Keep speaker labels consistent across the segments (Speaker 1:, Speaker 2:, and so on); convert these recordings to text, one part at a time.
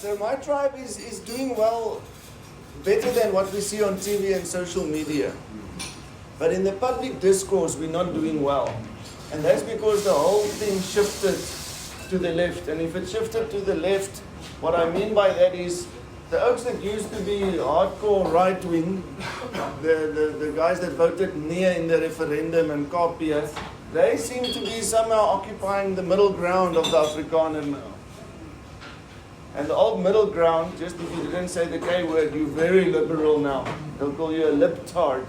Speaker 1: So my tribe is doing well, better than what we see on TV and social media. But in the public discourse, we're not doing well. And that's because the whole thing shifted to the left. And if it shifted to the left, what I mean by that is the oaks that used to be hardcore right-wing, the guys that voted nee in the referendum and Kapia, they seem to be somehow occupying the middle ground of the Afrikaner now. And the old middle ground, just if you didn't say the K word, you're very liberal now. They'll call you a libtard.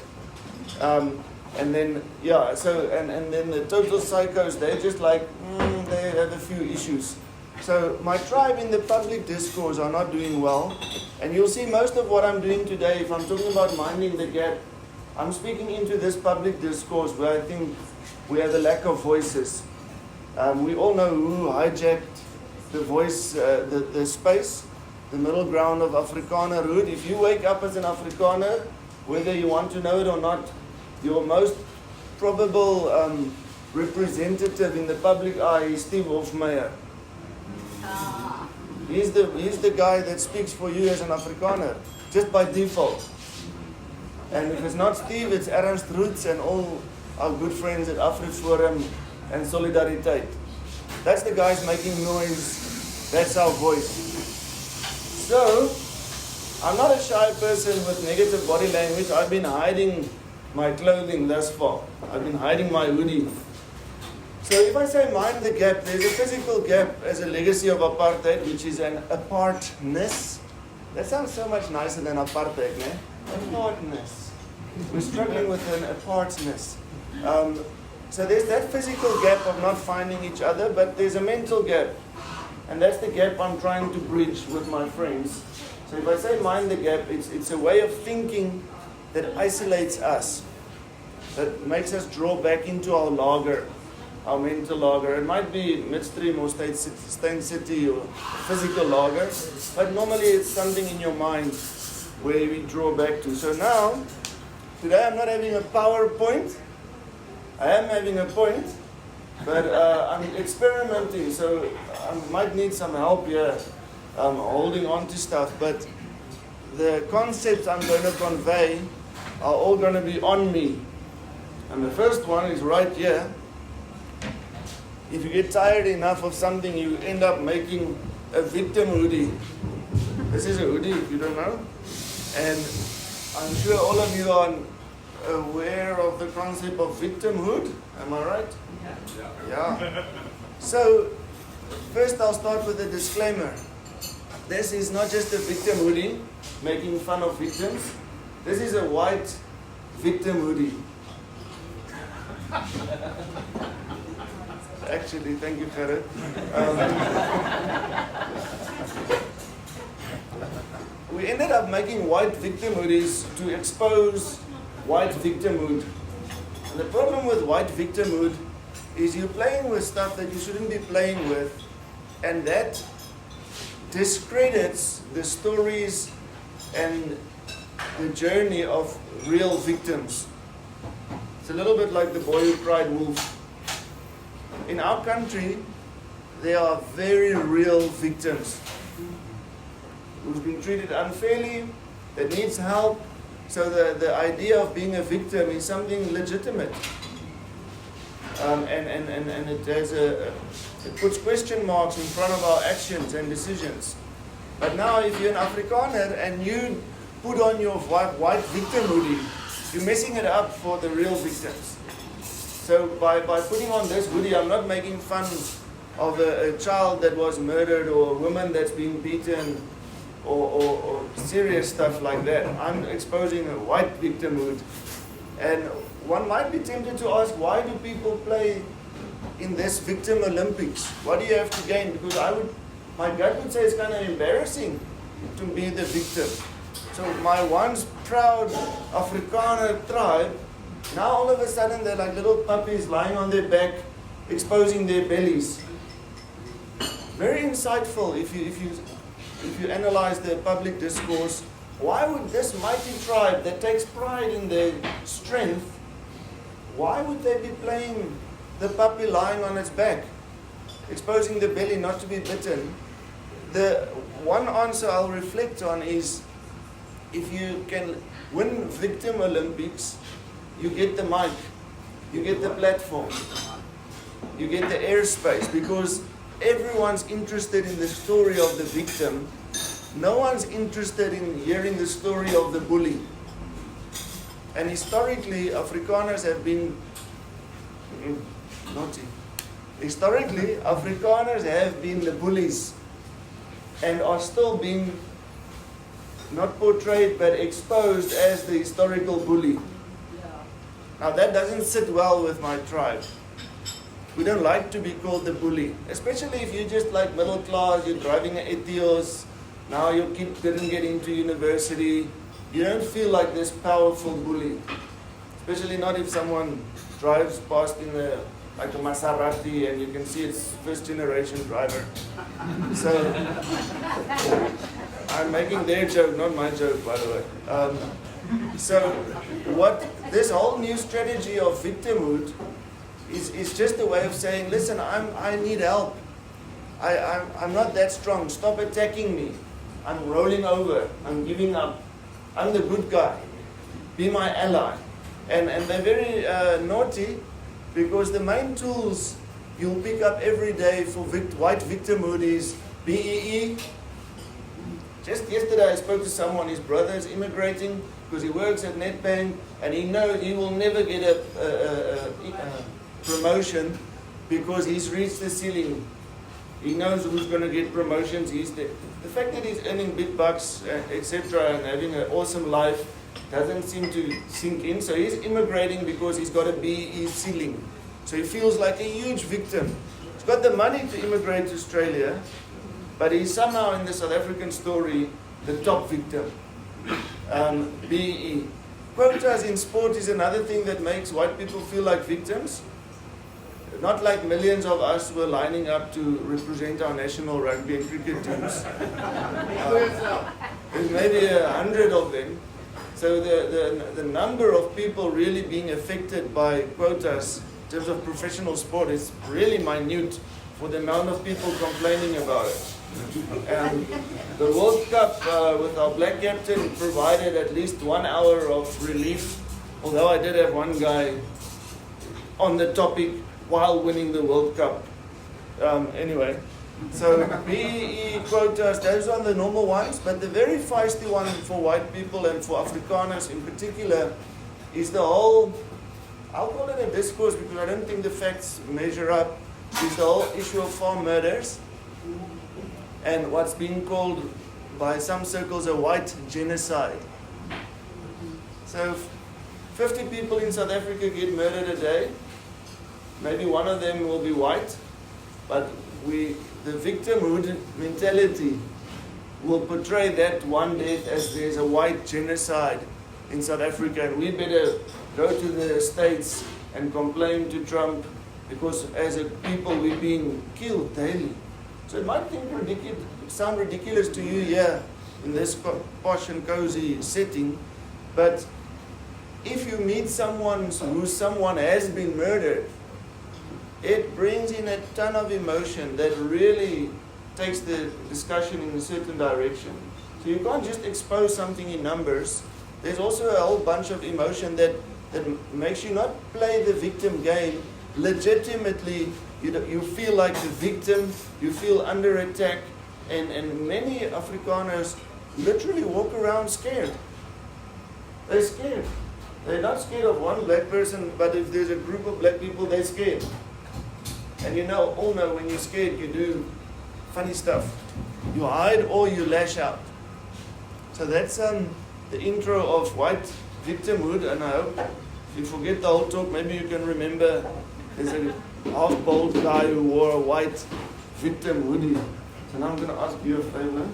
Speaker 1: And then, yeah, so, and then the total psychos, they're just like, they have a few issues. So my tribe in the public discourse are not doing well. And you'll see most of what I'm doing today, if I'm talking about minding the gap, I'm speaking into this public discourse where I think we have a lack of voices. We all know who hijacked the voice, the space, the middle ground of Afrikanerhood. If you wake up as an Afrikaner, whether you want to know it or not, your most probable representative in the public eye is Steve Hofmeyer. He's the guy that speaks for you as an Afrikaner, just by default. And if it's not Steve, it's Ernst Roots and all our good friends at AfriForum and Solidariteit. That's the guys making noise. That's our voice. So, I'm not a shy person with negative body language. I've been hiding my clothing thus far. I've been hiding my hoodie. So if I say mind the gap, there's a physical gap as a legacy of apartheid, which is an apartness. That sounds so much nicer than apartheid, ne? Apartness. We're struggling with an apartness. So there's that physical gap of not finding each other, but there's a mental gap. And that's the gap I'm trying to bridge with my friends. So if I say mind the gap, it's a way of thinking that isolates us, that makes us draw back into our lager, our mental lager. It might be midstream or state city or physical lager, but normally it's something in your mind where we draw back to. So now, today I'm not having a PowerPoint. I am having a point, but I'm experimenting, so I might need some help here holding on to stuff. But the concepts I'm going to convey are all going to be on me. And the first one is right here. If you get tired enough of something, you end up making a victim hoodie. This is a hoodie, if you don't know. And I'm sure all of you are aware of the concept of victimhood. Am I right? Yeah. So, first I'll start with a disclaimer. This is not just a victim hoodie, making fun of victims. This is a white victim hoodie. Actually, thank you, Heerden. We ended up making white victim hoodies to expose white victimhood. And the problem with white victimhood is you're playing with stuff that you shouldn't be playing with, and that discredits the stories and the journey of real victims. It's a little bit like the boy who cried wolf. In our country, there are very real victims who've been treated unfairly, that needs help. So the idea of being a victim is something legitimate. And it has it puts question marks in front of our actions and decisions. But now if you're an Afrikaner and you put on your white victim hoodie, you're messing it up for the real victims. So by putting on this hoodie, I'm not making fun of a child that was murdered or a woman that's been beaten or serious stuff like that. I'm exposing a white victimhood. And one might be tempted to ask, why do people play in this victim Olympics? What do you have to gain? Because my gut would say it's kind of embarrassing to be the victim. So my once proud Afrikaner tribe, now all of a sudden they're like little puppies lying on their back, exposing their bellies. Very insightful if you analyze the public discourse. Why would this mighty tribe that takes pride in their strength, why would they be playing the puppy lying on its back, exposing the belly not to be bitten? the one answer I'll reflect on is, if you can win Victim Olympics, you get the mic, you get the platform, you get the airspace, because everyone's interested in the story of the victim. No one's interested in hearing the story of the bully. And historically, Afrikaners have been naughty. Historically, Afrikaners have been the bullies and are still being not portrayed but exposed as the historical bully. Now that doesn't sit well with my tribe. We don't like to be called the bully, especially if you're just like middle class, you're driving an Etios, now your kid didn't get into university. You don't feel like this powerful bully, especially not if someone drives past in like a Maserati and you can see it's first generation driver. So I'm making their joke, not my joke, by the way. So what this whole new strategy of victimhood is just a way of saying, listen, I need help. I'm not that strong. Stop attacking me. I'm rolling over. I'm giving up. I'm the good guy. Be my ally. And they're very naughty, because the main tools you'll pick up every day for white victimhood is BEE. Just yesterday I spoke to someone, his brother is immigrating because he works at Nedbank, and he knows he will never get a promotion because he's reached the ceiling. He knows who's going to get promotions. The fact that he's earning big bucks, etc., and having an awesome life doesn't seem to sink in. So he's immigrating because he's got a BEE ceiling. So he feels like a huge victim. He's got the money to immigrate to Australia, but he's somehow in the South African story the top victim. BEE. Quotas in sport is another thing that makes white people feel like victims. Not like millions of us were lining up to represent our national rugby and cricket teams. There's maybe 100 of them. So the number of people really being affected by quotas in terms of professional sport is really minute for the amount of people complaining about it. The World Cup with our black captain provided at least 1 hour of relief, although I did have one guy on the topic while winning the World Cup. Anyway, so BEE quotas, those are the normal ones, but the very feisty one for white people and for Afrikaners in particular is the whole, I'll call it a discourse because I don't think the facts measure up, is the whole issue of farm murders and what's being called by some circles a white genocide. So 50 people in South Africa get murdered a day. Maybe one of them will be white, but the victimhood mentality will portray that one death as there's a white genocide in South Africa, and we better go to the States and complain to Trump because as a people we're being killed daily. So it might sound ridiculous to you here in this posh and cozy setting, but if you meet someone has been murdered, it brings in a ton of emotion that really takes the discussion in a certain direction. So you can't just expose something in numbers. There's also a whole bunch of emotion that makes you not play the victim game. Legitimately, you feel like the victim, you feel under attack, and many Afrikaners literally walk around scared. They're scared. They're not scared of one black person, but if there's a group of black people, they're scared. And all know when you're scared, you do funny stuff. You hide or you lash out. So that's the intro of white victimhood, and I hope if you forget the whole talk, maybe you can remember there's a half-bald guy who wore a white victim hoodie. So now I'm going to ask you a favor,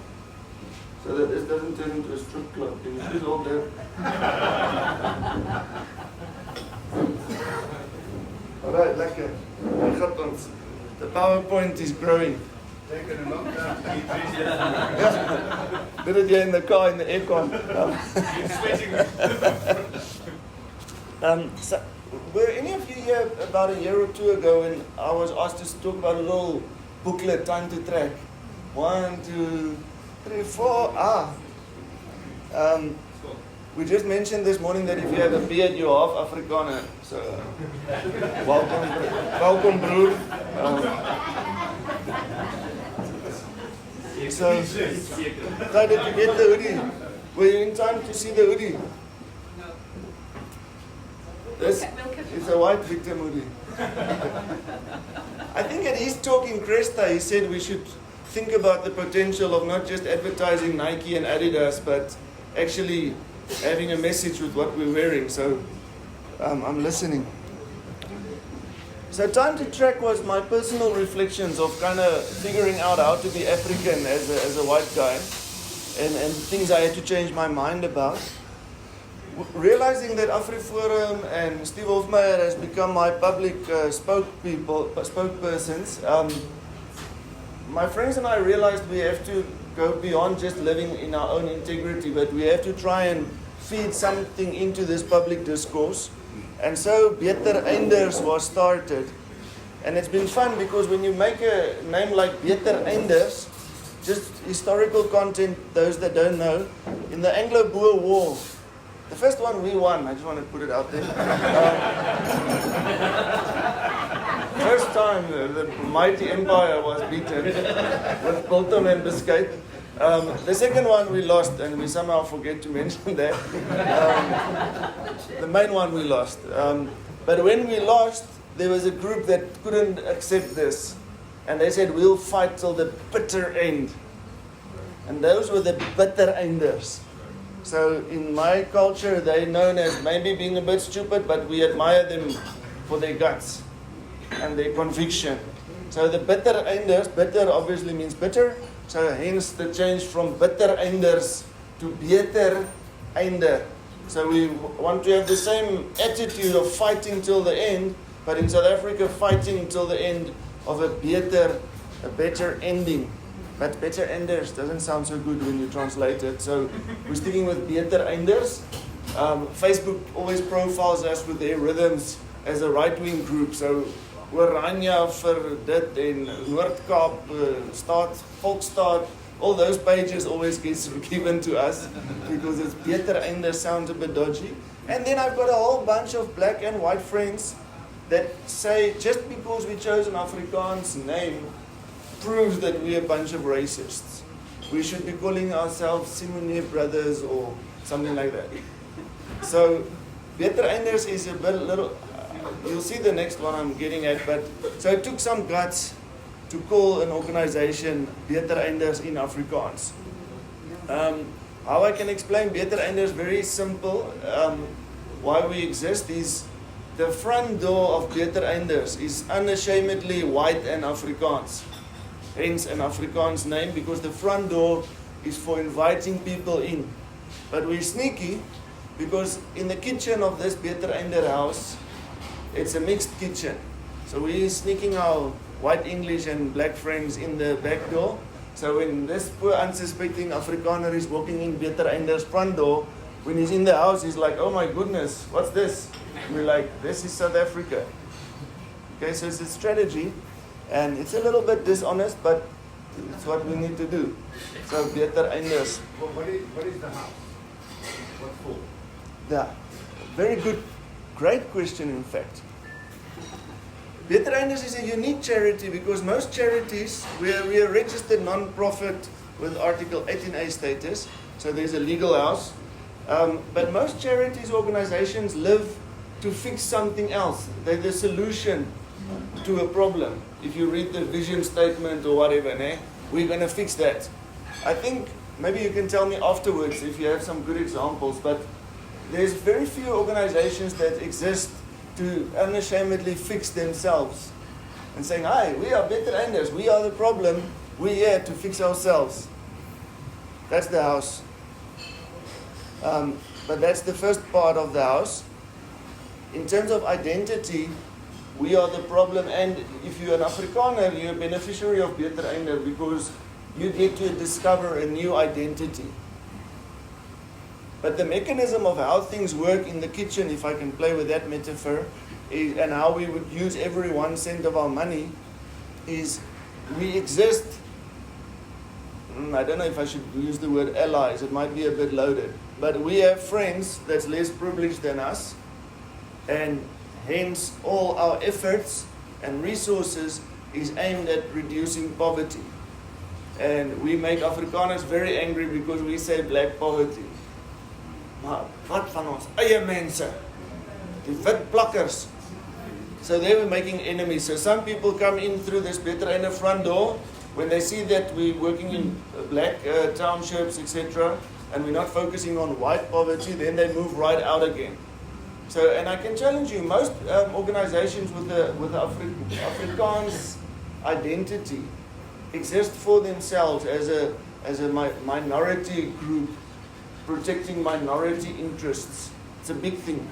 Speaker 1: so that this doesn't turn into a strip club. Can you please hold that? Alright, lekker. The PowerPoint is growing.
Speaker 2: Taken a long time to get
Speaker 1: Yeah. Did it here in the car in the aircon. So, were any of you here about a year or two ago when I was asked to talk about a little booklet, Time to Track? 1, 2, 3, 4. We just mentioned this morning that if you have a beard, you're half Afrikaner. So, welcome, broer. So, excited to get the hoodie. Were you in time to see the hoodie? This is a white victim hoodie. I think at his talk in Cresta, he said we should think about the potential of not just advertising Nike and Adidas, but actually having a message with what we're wearing. So I'm listening. So Time to Track was my personal reflections of kind of figuring out how to be African as a white guy, and things I had to change my mind about. Realizing that AfriForum and Steve Hofmeyer has become my public spokespersons, my friends and I realized we have to go beyond just living in our own integrity, but we have to try and feed something into this public discourse. And so Beter Einders was started. And it's been fun because when you make a name like Beter Einders, just historical content, those that don't know, in the Anglo-Boer War, the first one we won, I just want to put it out there. First time the mighty empire was beaten with Biltong and Biscayne. The second one we lost, and we somehow forget to mention that. The main one we lost. But when we lost, there was a group that couldn't accept this. And they said, we'll fight till the bitter end. And those were the Beter Einders. So in my culture, they're known as maybe being a bit stupid, but we admire them for their guts and their conviction. So the Beter Einders, bitter obviously means bitter, so hence the change from Beter Einders to Beter Einde. So we want to have the same attitude of fighting till the end, but in South Africa, fighting till the end of a better ending. But Beter Einders doesn't sound so good when you translate it. So we're sticking with Beter Einders. Facebook always profiles us with their rhythms as a right-wing group. So Oranje vir dit en Noord-Kaap, Volksstaat, all those pages always gets given to us because it's Beter Einders sounds a bit dodgy. And then I've got a whole bunch of black and white friends that say just because we chose an Afrikaans name proves that we're a bunch of racists. We should be calling ourselves Simone Brothers or something like that. So Beter Einders is a bit little, you'll see the next one I'm getting at, but so it took some guts to call an organization Beter Einders in Afrikaans. How I can explain Beter Einders, very simple. Why we exist is the front door of Beter Einders is unashamedly white and Afrikaans. Hence an Afrikaans name, because the front door is for inviting people in. But we're sneaky because in the kitchen of this Beter Einders house, it's a mixed kitchen. So we're sneaking our white English and black friends in the back door. So when this poor unsuspecting Afrikaner is walking in Beter Einders' front door, when he's in the house, he's like, oh my goodness, what's this? And we're like, this is South Africa. Okay, so it's a strategy. And it's a little bit dishonest, but it's what we need to do. So Beter Einders.
Speaker 2: What is the house? What for?
Speaker 1: Yeah, very good, great question in fact. Beter Einders is a unique charity because most charities, we are a registered non-profit with Article 18A status, so there's a legal house. But most charities, organizations live to fix something else. They're the solution to a problem. If you read the vision statement or whatever, we're going to fix that. I think maybe you can tell me afterwards if you have some good examples, but there's very few organizations that exist to unashamedly fix themselves and saying, hi, we are Beter Einders, we are the problem, we're here to fix ourselves. That's the house. But that's the first part of the house. In terms of identity, we are the problem, and if you're an Afrikaner, you're a beneficiary of Beter Einders because you get to discover a new identity. But the mechanism of how things work in the kitchen, if I can play with that metaphor, and how we would use every 1 cent of our money, is we exist I don't know if I should use the word allies, it might be a bit loaded, but we have friends that's less privileged than us, and hence all our efforts and resources is aimed at reducing poverty. And we make Afrikaners very angry because we say black poverty. Maar wat van ons eie mense? Die wit plakkers. So they were making enemies. So some people come in through this better in the front door. When they see that we're working in black townships, etc., and we're not focusing on white poverty, then they move right out again. So, and I can challenge you, most organizations with the Afrikaans identity exist for themselves as a minority group, protecting minority interests. It's a big thing.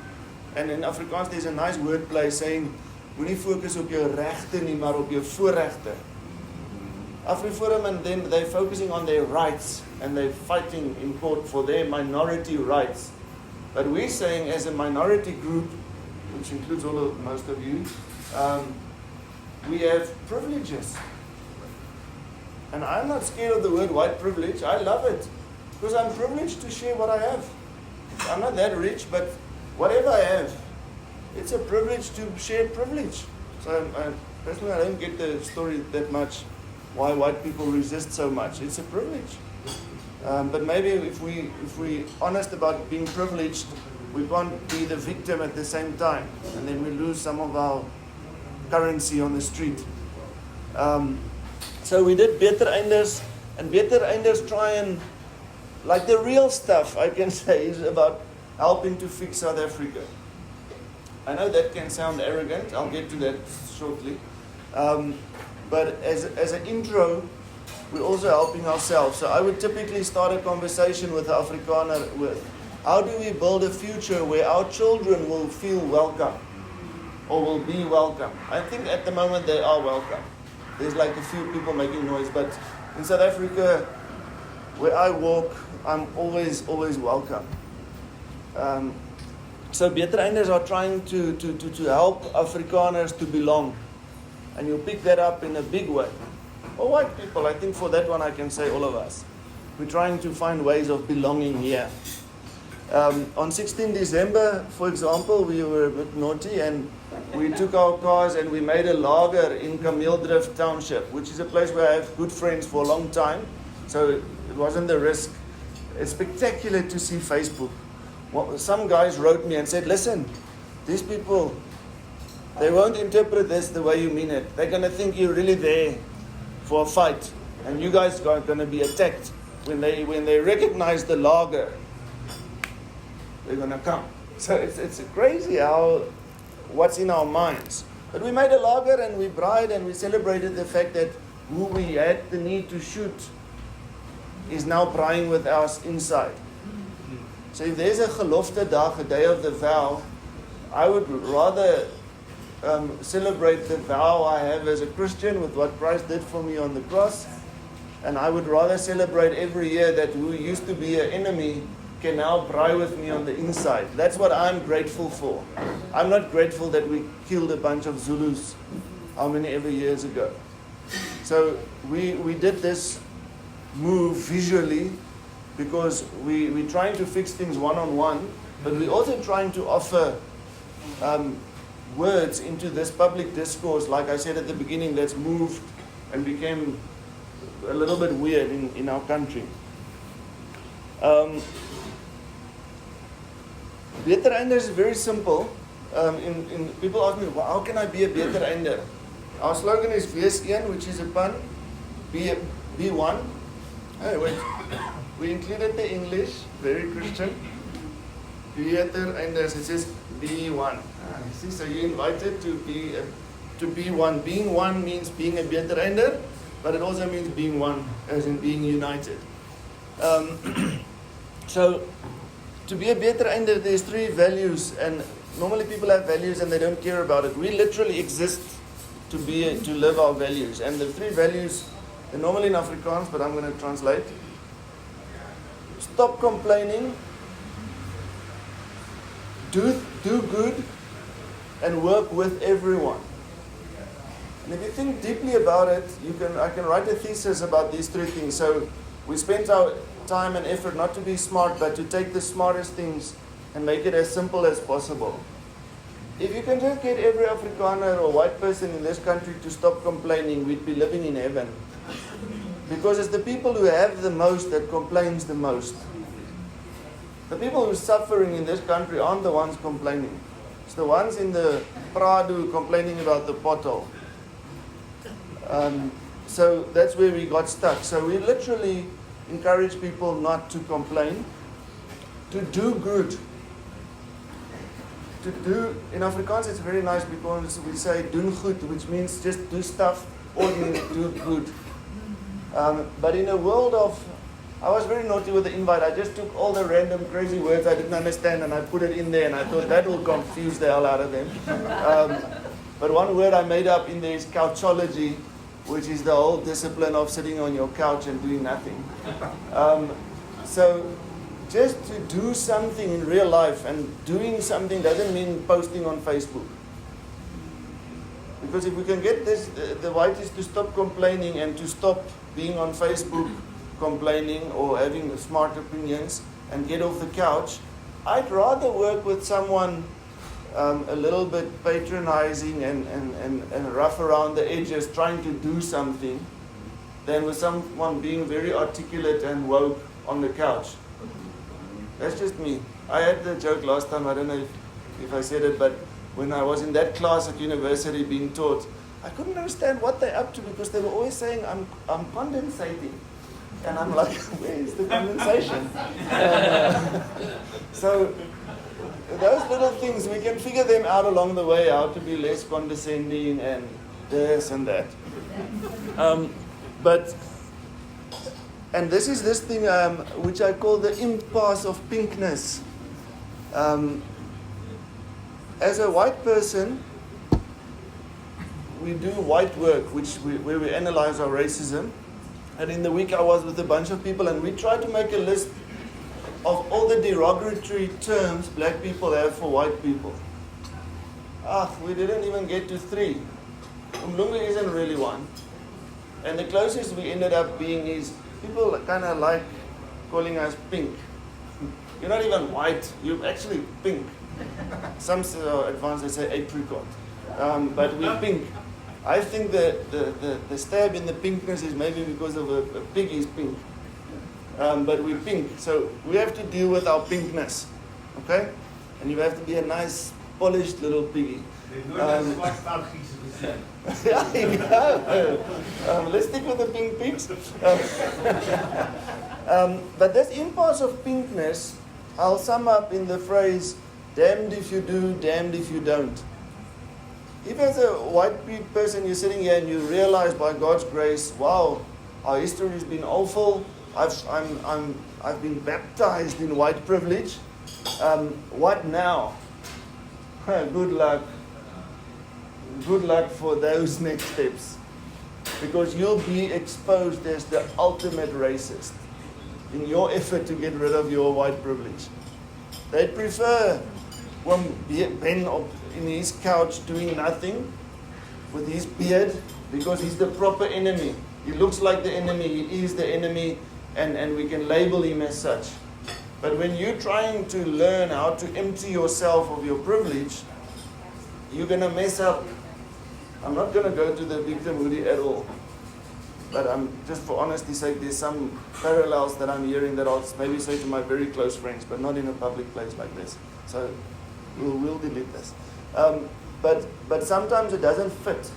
Speaker 1: And in Afrikaans there's a nice wordplay saying, moenie focus op jou regte nie, maar op jou voorregte. AfriForum, and then they're focusing on their rights, and they're fighting in court for their minority rights. But we're saying as a minority group, which includes most of you, we have privileges. And I'm not scared of the word white privilege. I love it, because I'm privileged to share what I have. I'm not that rich, but whatever I have, it's a privilege to share privilege. So personally, I don't get the story that much, why white people resist so much. It's a privilege. But maybe if we're honest about being privileged, we can't be the victim at the same time, and then we lose some of our currency on the street. So we did beter einders, and beter einders try and, like the real stuff I can say is about helping to fix South Africa. I know that can sound arrogant, I'll get to that shortly. But as an intro, we're also helping ourselves. So I would typically start a conversation with the Afrikaner with, how do we build a future where our children will feel welcome, or will be welcome? I think at the moment they are welcome. There's like a few people making noise, but in South Africa, where I walk, I'm always welcome. So beter einders are trying to help Afrikaners to belong. And you'll pick that up in a big way. Or white people, I think for that one I can say all of us. We're trying to find ways of belonging here. On 16 December, for example, we were a bit naughty and we took our cars and we made a lager in Kameeldrift Township, which is a place where I have good friends for a long time. So it wasn't the risk. It's spectacular to see Facebook. Some guys wrote me and said, listen, these people, they won't interpret this the way you mean it. They're going to think you're really there for a fight. And you guys are going to be attacked. When they recognize the lager, they're going to come. So it's crazy what's in our minds. But we made a lager and we bribed and we celebrated the fact that who we had the need to shoot is now praying with us inside. So if there's a gelofte dag, a day of the vow, I would rather celebrate the vow I have as a Christian with what Christ did for me on the cross. And I would rather celebrate every year that who used to be an enemy can now pray with me on the inside. That's what I'm grateful for. I'm not grateful that we killed a bunch of Zulus how many ever years ago. So we did this move visually because we're trying to fix things one-on-one, but we're also trying to offer words into this public discourse, like I said at the beginning, that's moved and became a little bit weird in our country. Beter einders is very simple. People ask me, well, how can I be a beter einder? Our slogan is Wees een, which is a pun. Be one. Hey, wait. We included the English, very Christian. Beter einders, it says be one. You see, so you're invited to be one. Being one means being a beter einder, but it also means being one, as in being united. So, to be a beter einder, there's three values, and normally people have values and they don't care about it. We literally exist to live our values, and the three values, they're normally in Afrikaans, but I'm going to translate. Stop complaining, do good, and work with everyone. And if you think deeply about it, I can write a thesis about these three things. So We spent our time and effort not to be smart, but to take the smartest things and make it as simple as possible. If you can just get every Afrikaner or white person in this country to stop complaining, we'd be living in heaven. Because it's the people who have the most that complains the most. The people who are suffering in this country aren't the ones complaining. It's the ones in the Prado complaining about the pothole. So that's where we got stuck. So we literally encourage people not to complain, to do good. To do, in Afrikaans it's very nice because we say doen goed, which means just do stuff or do good. But in a world of, I was very naughty with the invite. I just took all the random crazy words I didn't understand and I put it in there and I thought that will confuse the hell out of them. But one word I made up in there is couchology, which is the whole discipline of sitting on your couch and doing nothing. So just to do something in real life, and doing something doesn't mean posting on Facebook. Because if we can get the whiteys to stop complaining and to stop being on Facebook complaining or having smart opinions and get off the couch, I'd rather work with someone a little bit patronizing and rough around the edges trying to do something than with someone being very articulate and woke on the couch. That's just me. I had the joke last time, I don't know if I said it, but when I was in that class at university being taught, I couldn't understand what they're up to because they were always saying, I'm condensating. And I'm like, where is the condensation? So those little things, we can figure them out along the way, how to be less condescending and this and that. And this is this thing which I call the impasse of pinkness. As a white person, we do white work, where we analyze our racism. And in the week I was with a bunch of people and we tried to make a list of all the derogatory terms black people have for white people. We didn't even get to 3. Umlungu isn't really one. And the closest we ended up being is people kind of like calling us pink. You're not even white, you're actually pink. Some advanced, they say apricot. But we're pink. I think the stab in the pinkness is maybe because of a pig is pink. But we're pink. So we have to deal with our pinkness. Okay? And you have to be a nice, polished little piggy. Yeah, you go. Let's stick with the pink pigs. But this impasse of pinkness, I'll sum up in the phrase, damned if you do, damned if you don't. If as a white person you're sitting here and you realize by God's grace, wow, our history has been awful, I've been baptized in white privilege, what now? Good luck. Good luck for those next steps. Because you'll be exposed as the ultimate racist in your effort to get rid of your white privilege. They prefer Ben in his couch doing nothing with his beard because he's the proper enemy. He looks like the enemy, he is the enemy, and we can label him as such. But when you're trying to learn how to empty yourself of your privilege, you're going to mess up. I'm not going to go to the victimhood at all. But just for honesty's sake, there's some parallels that I'm hearing that I'll maybe say to my very close friends, but not in a public place like this. So we'll delete this. But sometimes it doesn't fit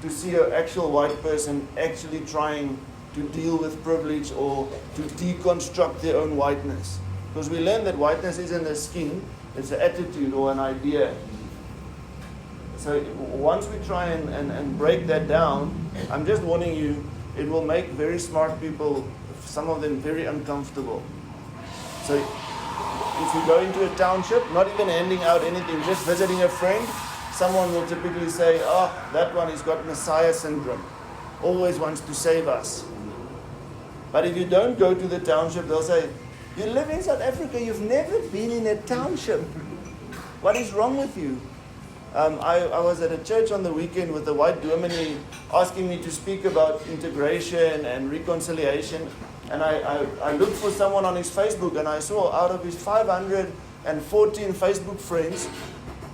Speaker 1: to see an actual white person actually trying to deal with privilege or to deconstruct their own whiteness. Because we learn that whiteness isn't a skin, it's an attitude or an idea. So once we try and break that down, I'm just warning you, it will make very smart people, some of them very uncomfortable. So if you go into a township, not even handing out anything, just visiting a friend, someone will typically say, that one has got Messiah syndrome, always wants to save us. But if you don't go to the township, they'll say, you live in South Africa, you've never been in a township. What is wrong with you? I was at a church on the weekend with a white dominee asking me to speak about integration and reconciliation. And I looked for someone on his Facebook, and I saw out of his 514 Facebook friends,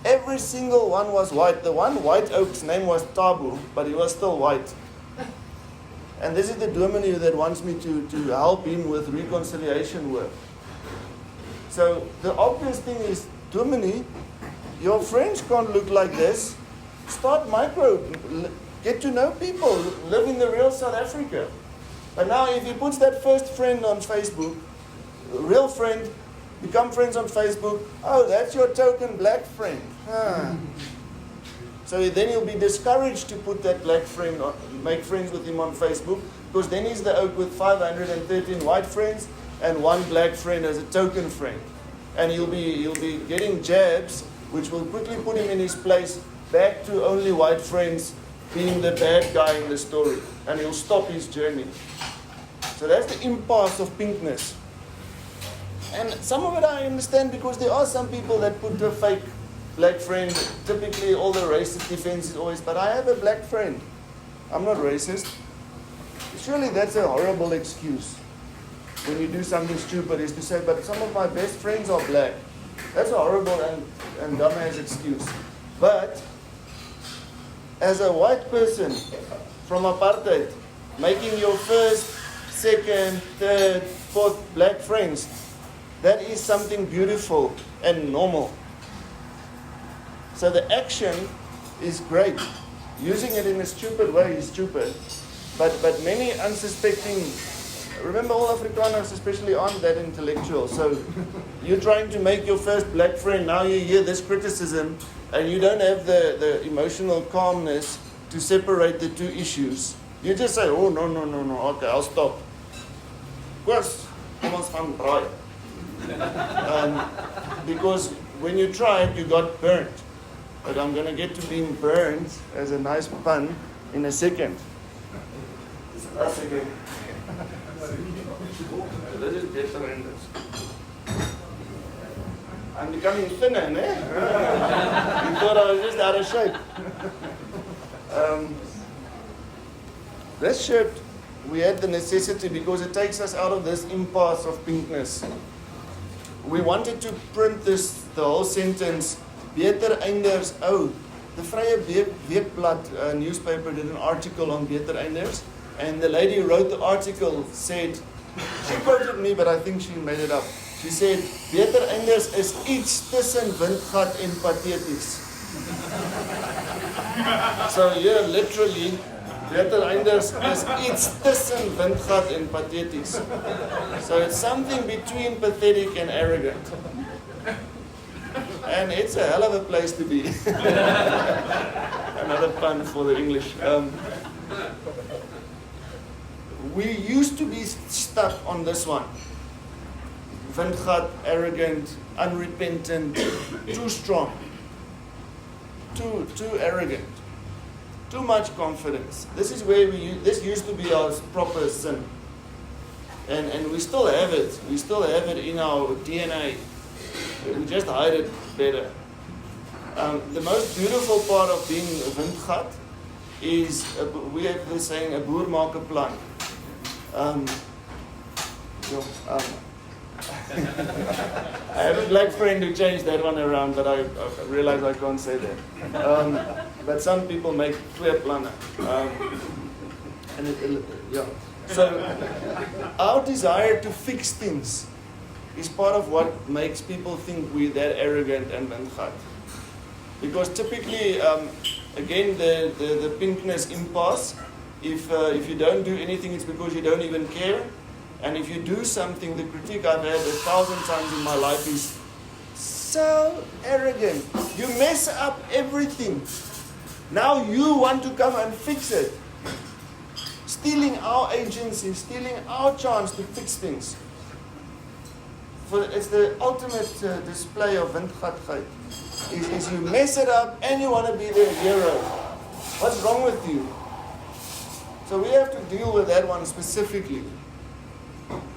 Speaker 1: every single one was white. The one white oak's name was Tabu, but he was still white. And this is the dominee that wants me to help him with reconciliation work. So the obvious thing is, dominee, your friends can't look like this. Start micro, get to know people, live in the real South Africa. But now if he puts that first friend on Facebook, real friend, become friends on Facebook, oh, that's your token black friend. So then he'll be discouraged to put that black friend on, make friends with him on Facebook, because then he's the oak with 513 white friends and one black friend as a token friend. And he'll be getting jabs, which will quickly put him in his place back to only white friends being the bad guy in the story. And he'll stop his journey. So that's the impasse of pinkness. And some of it I understand, because there are some people that put a fake black friend. Typically all the racist defense is always, but I have a black friend. I'm not racist. Surely that's a horrible excuse. When you do something stupid, is to say, but some of my best friends are black. That's a horrible and dumbass excuse. But as a white person from apartheid, making your first, second, third, fourth black friends, that is something beautiful and normal. So the action is great. Using it in a stupid way is stupid. But many unsuspecting, remember all Afrikaners especially aren't that intellectual. So you're trying to make your first black friend, now you hear this criticism, and you don't have the emotional calmness to separate the two issues. You just say, oh, no, okay, I'll stop. Because when you tried, you got burnt. But I'm going to get to being burned as a nice pun in a second. That's again. This is better than this. I'm becoming thinner, eh? You thought I was just out of shape. This shirt, we had the necessity because it takes us out of this impasse of pinkness. We wanted to print the whole sentence, Beter Einders, the Vrye Weekblad newspaper did an article on Beter Einders, and the lady who wrote the article said, she quoted me, but I think she made it up. She said, Beter Einders is iets tussen windgat en pathetisch. So here, literally, Beter Einders is iets tussen windgat en pathetisch. So it's something between pathetic and arrogant. And it's a hell of a place to be. Another pun for the English. We used to be stuck on this one. Windgat, arrogant, unrepentant, too strong, too arrogant, too much confidence. This is where this used to be our proper sin. And we still have it. We still have it in our DNA. We just hide it better. The most beautiful part of being a windgat is, we have the saying, a boer maak 'n plan. I have a black friend who changed that one around, but I realize I can't say that. But some people make clear planner. So our desire to fix things is part of what makes people think we're that arrogant and windgat. Because typically, again, the pinkness impasse, if you don't do anything, it's because you don't even care. And if you do something, the critique I've had 1,000 times in my life is so arrogant. You mess up everything. Now you want to come and fix it. Stealing our agency, stealing our chance to fix things. It's the ultimate display of windgatheid. Is you mess it up and you want to be the hero. What's wrong with you? So we have to deal with that one specifically.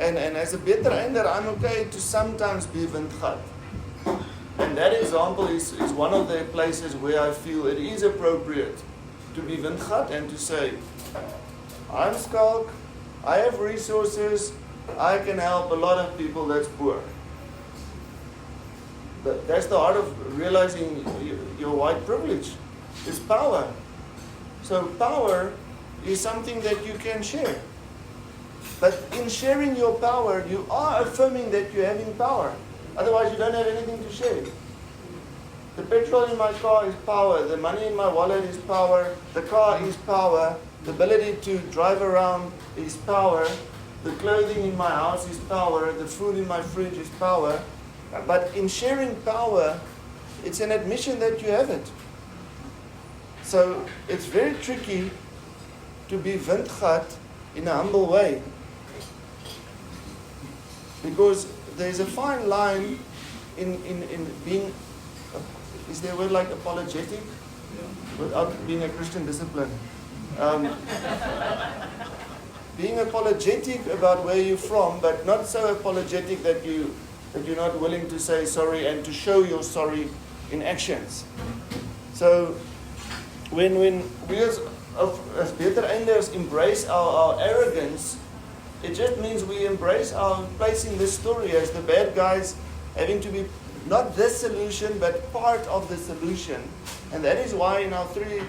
Speaker 1: And as a beter einder, I'm okay to sometimes be windgat. And that example is one of the places where I feel it is appropriate to be windgat and to say, I'm Schalk, I have resources, I can help a lot of people that's poor. That's the art of realizing your white privilege. It's power. So power is something that you can share. But in sharing your power, you are affirming that you're having power. Otherwise, you don't have anything to share. The petrol in my car is power. The money in my wallet is power. The car is power. The ability to drive around is power. The clothing in my house is power. The food in my fridge is power. But in sharing power, it's an admission that you have it. So it's very tricky to be windgat in a humble way. Because there's a fine line in being, is there a word like apologetic? Without being a Christian discipline. Being apologetic about where you're from, but not so apologetic that you're not willing to say sorry and to show your sorry in actions. So when we as beter einders embrace our arrogance, it just means we embrace our place in this story as the bad guys, having to be not the solution but part of the solution. And that is why in our three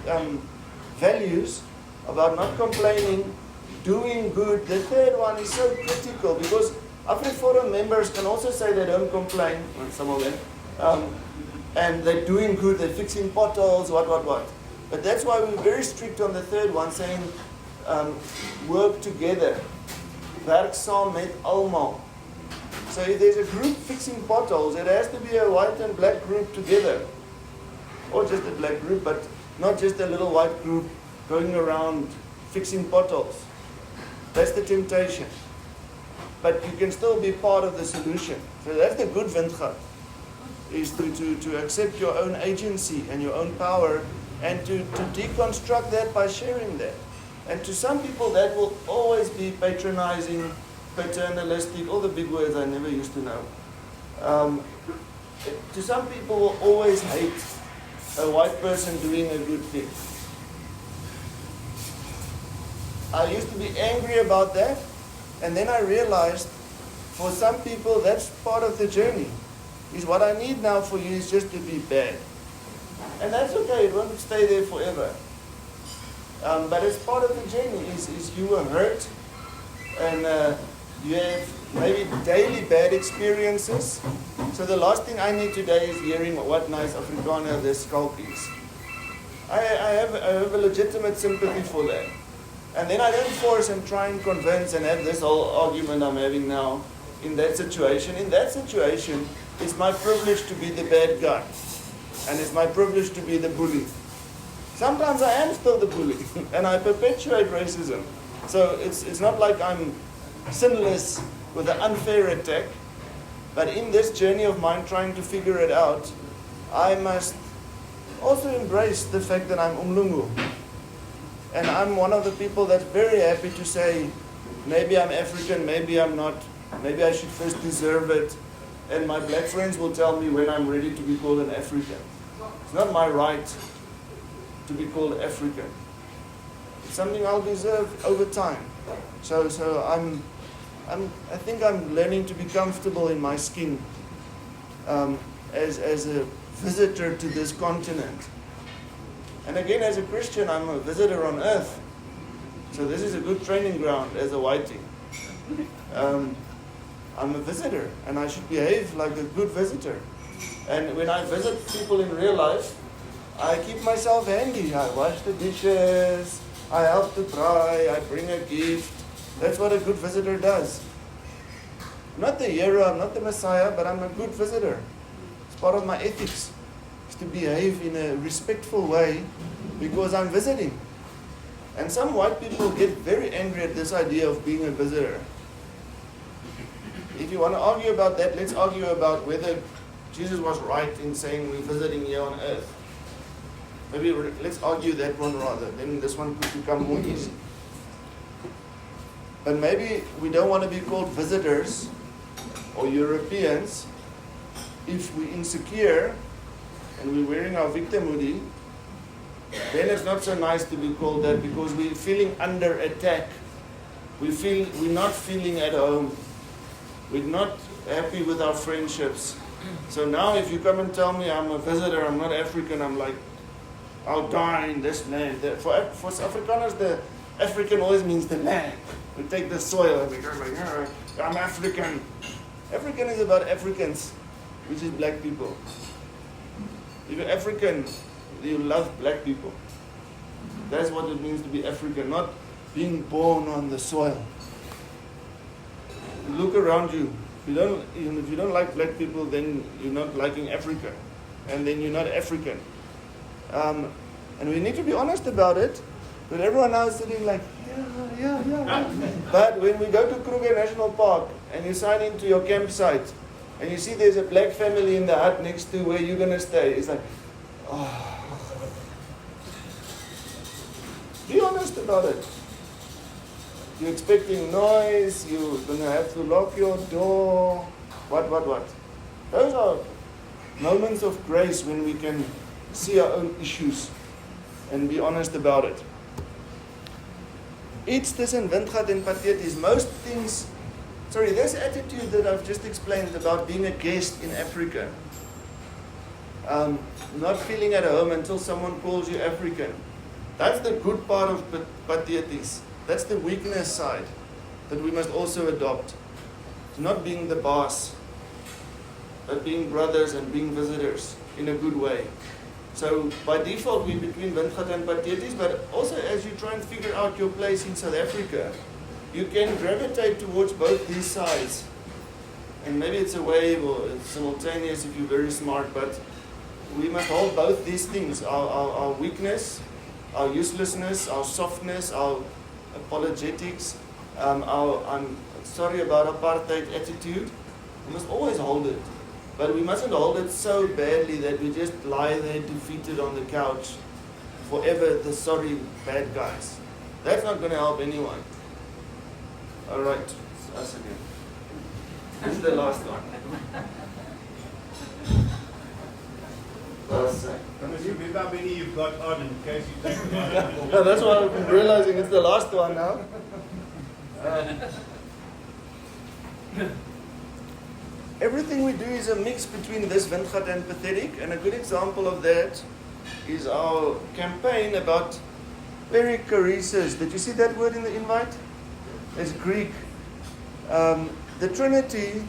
Speaker 1: values about not complaining, doing good, the third one is so critical, because AfriForum members can also say they don't complain, well, some of them, and they're doing good, they're fixing potholes, what. But that's why we're very strict on the third one, saying work together. Werk saam met almal. So if there's a group fixing potholes, it has to be a white and black group together. Or just a black group, but not just a little white group going around fixing potholes. That's the temptation. But you can still be part of the solution. So that's the good windgat, is to accept your own agency and your own power, and to deconstruct that by sharing that. And to some people that will always be patronizing, paternalistic, all the big words I never used to know. To some people will always hate a white person doing a good thing. I used to be angry about that, and then I realized for some people that's part of the journey. Is what I need now for you is just to be bad. And that's okay, it won't stay there forever. But it's part of the journey, is you were hurt, and you have maybe daily bad experiences. So the last thing I need today is hearing what nice Afrikaner this Schalk is. I have a legitimate sympathy for that. And then I don't force and try and convince and have this whole argument I'm having now in that situation. In that situation, it's my privilege to be the bad guy. And it's my privilege to be the bully. Sometimes I am still the bully, and I perpetuate racism. So it's not like I'm sinless with an unfair attack, but in this journey of mine trying to figure it out, I must also embrace the fact that I'm Umlungu. And I'm one of the people that's very happy to say, maybe I'm African, maybe I'm not, maybe I should first deserve it. And my black friends will tell me when I'm ready to be called an African. It's not my right to be called African. It's something I'll deserve over time. So I think I'm learning to be comfortable in my skin as a visitor to this continent. And again, as a Christian, I'm a visitor on earth. So this is a good training ground as a whiting. I'm a visitor, and I should behave like a good visitor. And when I visit people in real life, I keep myself handy. I wash the dishes, I help to dry, I bring a gift. That's what a good visitor does. I'm not the hero, I'm not the Messiah, but I'm a good visitor. It's part of my ethics, is to behave in a respectful way because I'm visiting. And some white people get very angry at this idea of being a visitor. If you want to argue about that, let's argue about whether Jesus was right in saying we're visiting here on earth. Maybe let's argue that one rather, then this one could become more easy. But maybe we don't want to be called visitors or Europeans if we're insecure and we're wearing our victim hoodie, then it's not so nice to be called that, because we're feeling under attack. We're not feeling at home. We're not happy with our friendships. So now if you come and tell me I'm a visitor, I'm not African, I'm like, I'll die in this land. For Afrikaners, the African always means the land. We take the soil and we go like, I'm African. African is about Africans, which is black people. If you're African, you love black people. That's what it means to be African, not being born on the soil. Look around you. If you don't like black people, then you're not liking Africa. And then you're not African. And we need to be honest about it. But everyone now is sitting like, yeah. But when we go to Kruger National Park and you sign into your campsite and you see there's a black family in the hut next to where you're going to stay, it's like, oh. Be honest about it. You're expecting noise, you're going to have to lock your door, what. Those are moments of grace when we can see our own issues and be honest about it. Iets tussen windgat en patheties. Most things, this attitude that I've just explained about being a guest in Africa, not feeling at home until someone calls you African. That's the good part of patheties. That's the weakness side that we must also adopt. Not being the boss, but being brothers and being visitors in a good way. So by default we're between windgat and patheties, but also as you try and figure out your place in South Africa, you can gravitate towards both these sides. And maybe it's a wave or it's simultaneous if you're very smart, but we must hold both these things, our weakness, our uselessness, our softness, our apologetics, our I'm sorry about apartheid attitude. We must always hold it. But we mustn't hold it so badly that we just lie there defeated on the couch forever, the sorry bad guys. That's not going to help anyone. All right, it's us again. This is the last one.
Speaker 2: Remember how many you've got on in case you take them out.
Speaker 1: Yeah, that's why I'm realizing it's the last one now. Everything we do is a mix between this windgat and pathetic, and a good example of that is our campaign about perichoresis. Did you see that word in the invite? It's Greek. The Trinity,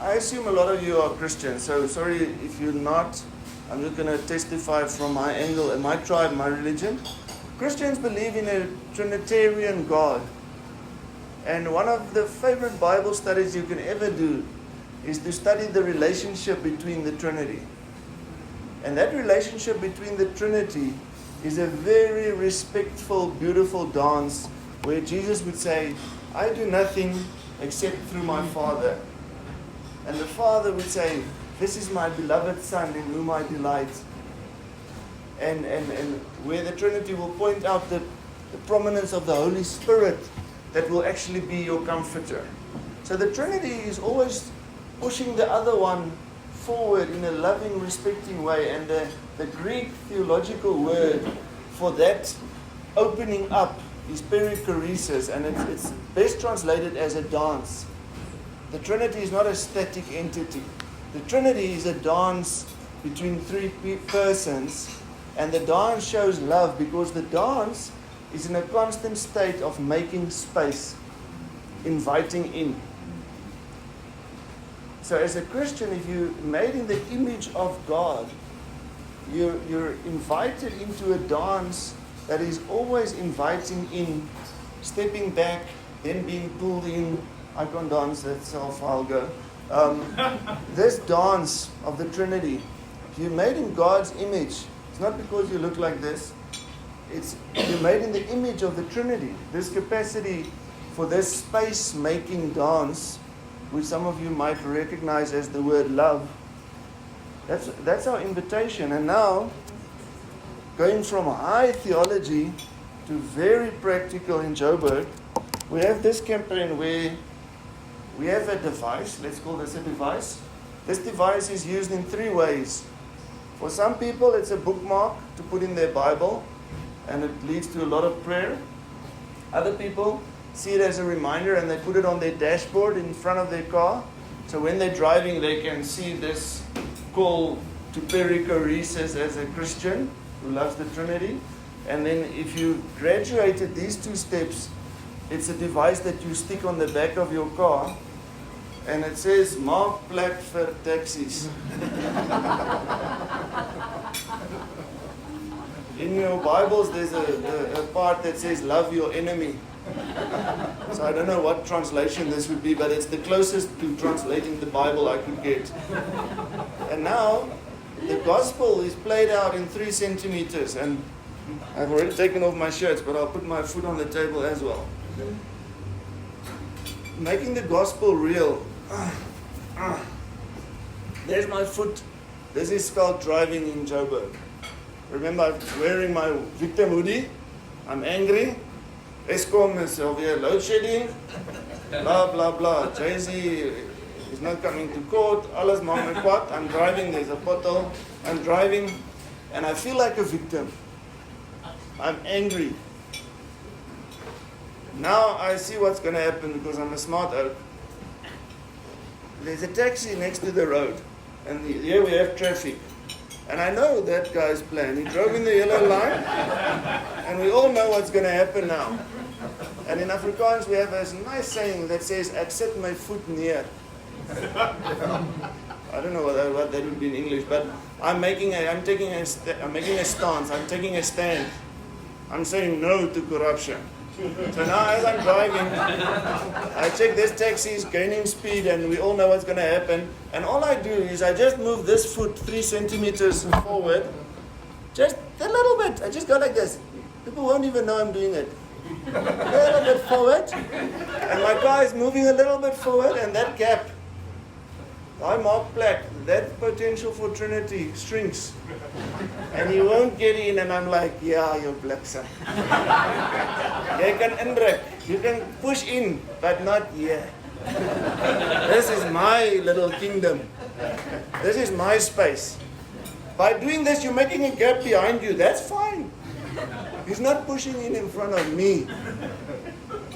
Speaker 1: I assume a lot of you are Christians, so sorry if you're not. I'm just going to testify from my angle and my tribe, my religion. Christians believe in a Trinitarian God. And one of the favorite Bible studies you can ever do is to study the relationship between the Trinity. And that relationship between the Trinity is a very respectful, beautiful dance where Jesus would say, I do nothing except through my Father. And the Father would say, this is my beloved Son in whom I delight. And where the Trinity will point out the prominence of the Holy Spirit that will actually be your comforter. So the Trinity is always pushing the other one forward in a loving, respecting way. And the Greek theological word for that opening up is perichoresis, and it's best translated as a dance. The Trinity is not a static entity. The Trinity is a dance between three persons, and the dance shows love because the dance is in a constant state of making space, inviting in. So as a Christian, if you're made in the image of God, you're invited into a dance that is always inviting in, stepping back, then being pulled in. I can't dance, that's how far I'll go. This dance of the Trinity, if you're made in God's image, it's not because you look like this, you're made in the image of the Trinity. This capacity for this space-making dance, which some of you might recognize as the word love, that's our invitation. And now, going from high theology to very practical in Joburg, we have this campaign where we have a device, let's call this a device, This device is used in 3 ways. For some people, it's a bookmark to put in their Bible, and it leads to a lot of prayer. Other people see it as a reminder, and they put it on their dashboard in front of their car. So when they're driving, they can see this call to perichoresis as a Christian who loves the Trinity. And then if you graduated these 2 steps, it's a device that you stick on the back of your car, and it says, "Maak plek vir taxis." In your Bibles, there's a part that says, "Love your enemy." So I don't know what translation this would be, but it's the closest to translating the Bible I could get. And now, the gospel is played out in 3 centimeters, and I've already taken off my shirts, but I'll put my foot on the table as well. Making the gospel real. There's my foot. This is Schalk driving in Joburg. Remember, I'm wearing my victim hoodie. I'm angry. Eskom is alweer load shedding. Blah, blah, blah. Jay-Z is not coming to court. Alles maak my kwaad. I'm driving. There's a pothole. I'm driving. And I feel like a victim. I'm angry. Now I see what's going to happen because I'm a smart oak. There's a taxi next to the road. And here we have traffic. And I know that guy's plan. He drove in the yellow line. And we all know what's going to happen now. And in Afrikaans we have a nice saying that says, "Ek sit my foot neer." I don't know what that would be in English, but I'm making a stance. I'm taking a stand. I'm saying no to corruption. So now as I'm driving, I check this taxi is gaining speed, and we all know what's going to happen. And all I do is I just move this foot 3 centimeters forward. Just a little bit. I just go like this. People won't even know I'm doing it. A little bit forward. And my car is moving a little bit forward, and that gap, I mark black, that potential for Trinity shrinks. And you won't get in, and I'm like, yeah, you're bliksem. You can indruk, you can push in, but not here. This is my little kingdom. This is my space. By doing this, you're making a gap behind you. That's fine. He's not pushing in front of me.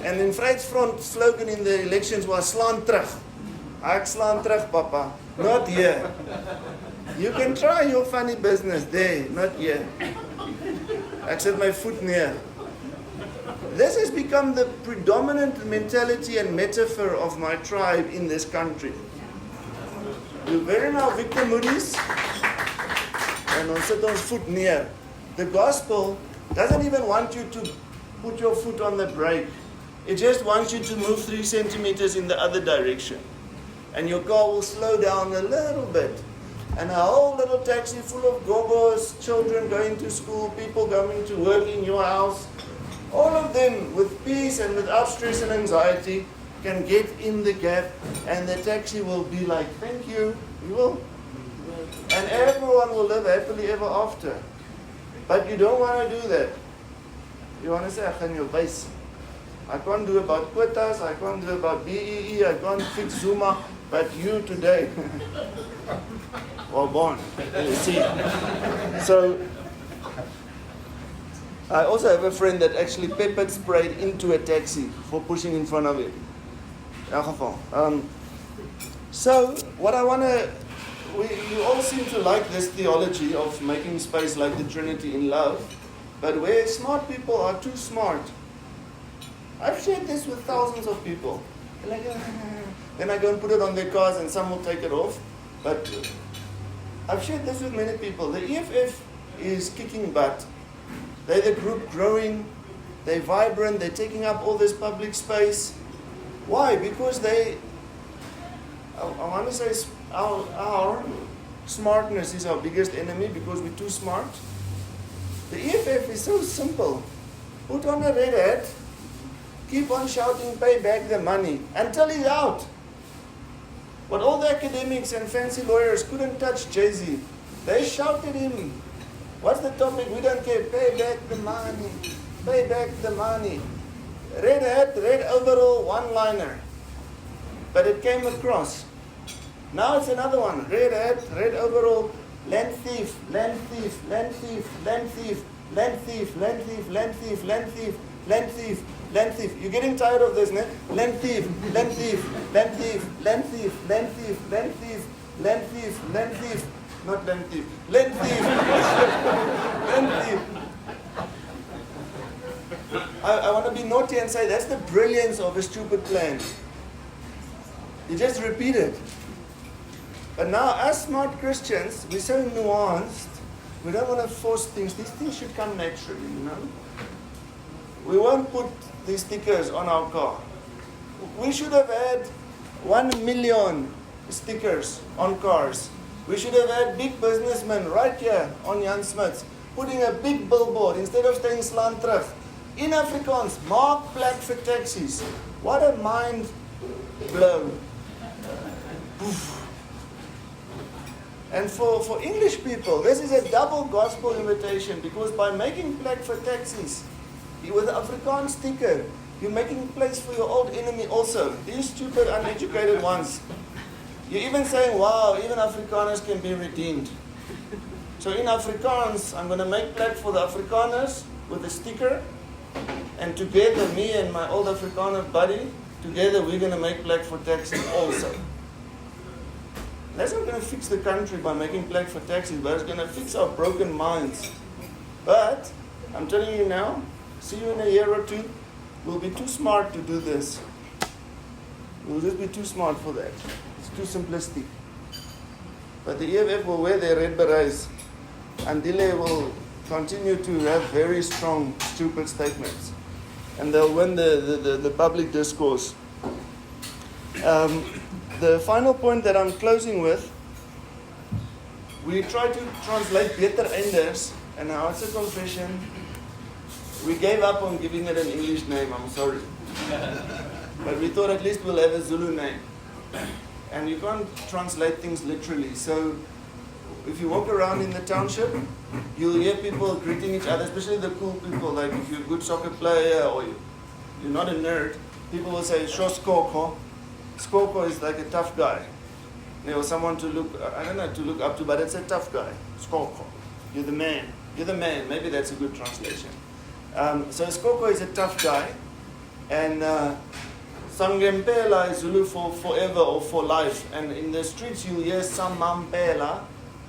Speaker 1: And in Vryheidsfront slogan in the elections was, "Slaan terug." Ek slaan terug, Papa. Not here. You can try your funny business there, not here. Ek sit my foot near. This has become the predominant mentality and metaphor of my tribe in this country. We're wearing our victim hoodies, and ons sit ons voet neer. The gospel doesn't even want you to put your foot on the brake. It just wants you to move 3 centimeters in the other direction. And your car will slow down a little bit. And a whole little taxi full of gogos, children going to school, people going to work in your house, all of them with peace and without stress and anxiety can get in the gap, and the taxi will be like, "Thank you, you will." And everyone will live happily ever after. But you don't want to do that. You want to say, "Ek gaan jou wys. I can't do about quotas, I can't do about BEE, I can't fix Zuma, but you today." Well, born. You see. So, I also have a friend that actually pepper sprayed into a taxi for pushing in front of it. In elk geval. So, what I want to... You all seem to like this theology of making space like the Trinity in love, but where smart people are too smart. I've shared this with thousands of people. They're like, then I go and put it on their cars and some will take it off. But I've shared this with many people. The EFF is kicking butt. They're the group growing. They're vibrant. They're taking up all this public space. Why? Because I want to say our smartness is our biggest enemy because we're too smart. The EFF is so simple. Put on a red hat. Keep on shouting, "Pay back the money," until he's out. But all the academics and fancy lawyers couldn't touch Jay-Z. They shouted him. What's the topic? We don't care. Pay back the money. Pay back the money. Red hat, red overall, one-liner. But it came across. Now it's another one. Red hat, red overall, land thief, land thief, land thief, land thief, land thief, land thief, land thief, land thief, land thief, land thief. You're getting tired of this, ne? Land thief, land thief, land thief, land thief, land thief, land thief, land thief, land thief. Not land thief. Land thief. Land thief. I want to be naughty and say that's the brilliance of a stupid plan. You just repeat it. But now, as smart Christians, we're so nuanced. We don't want to force things. These things should come naturally, you know. We won't put these stickers on our car. We should have had 1 million stickers on cars. We should have had big businessmen right here on Jan Smith's putting a big billboard instead of saying slaan terug. In Afrikaans, maak plek vir taxis. What a mind blow. Poof. And for English people, this is a double gospel invitation, because by making plek for taxis, with the Afrikaans sticker, you're making place for your old enemy also. These stupid, uneducated ones. You're even saying, wow, even Afrikaners can be redeemed. So in Afrikaans, I'm going to make plek for the Afrikaners with a sticker. And together, me and my old Afrikaner buddy, together we're going to make plek for taxis also. That's not going to fix the country by making plek for taxis, but it's going to fix our broken minds. But, I'm telling you now, see you in a year or two, we'll be too smart to do this. We'll just be too smart for that. It's too simplistic. But the EFF will wear their red berets, and Dile will continue to have very strong, stupid statements. And they'll win the public discourse. The final point that I'm closing with, we try to translate beter enders, and now it's a confession. We gave up on giving it an English name, I'm sorry. But we thought at least we'll have a Zulu name. And you can't translate things literally. So if you walk around in the township, you'll hear people greeting each other, especially the cool people, like if you're a good soccer player or you're not a nerd, people will say, "Sho Skoko." Skoko is like a tough guy. Or someone to look, I don't know, to look up to, but it's a tough guy. Skoko. You're the man. You're the man. Maybe that's a good translation. So Skoko is a tough guy. And Sangempela is Zulu for forever or for life. And in the streets you'll hear Samampela,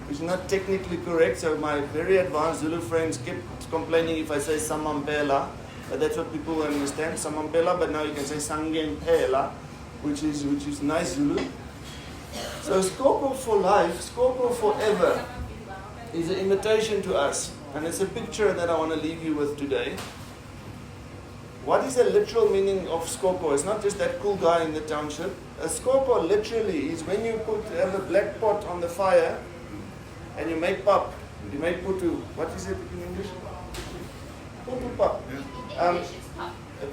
Speaker 1: which is not technically correct. So my very advanced Zulu friends kept complaining if I say Samampela. But that's what people understand, Samampela. But now you can say Sangempela, which is nice Zulu. So Skoko for life, Skoko forever, is an invitation to us. And it's a picture that I want to leave you with today. What is the literal meaning of Skoko? It's not just that cool guy in the township. A Skoko literally is when you have a black pot on the fire and you make pap. You make putu. What is it in English? Putu pap.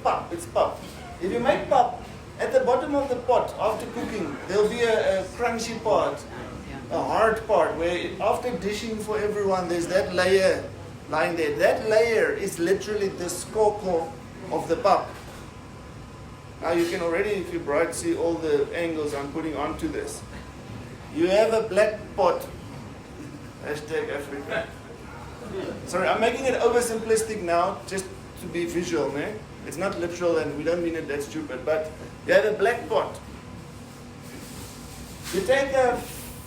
Speaker 1: Pap. It's pap. If you make pap, at the bottom of the pot, after cooking, there'll be a crunchy part, a hard part, where after dishing for everyone, there's that layer lying there. That layer is literally the skoko of the pap. Now you can already, if you're bright, see all the angles I'm putting onto this. You have a black pot. Hashtag Africa. Sorry, I'm making it oversimplistic now, just to be visual, né? It's not literal and we don't mean it that stupid, but you have a black pot. You take a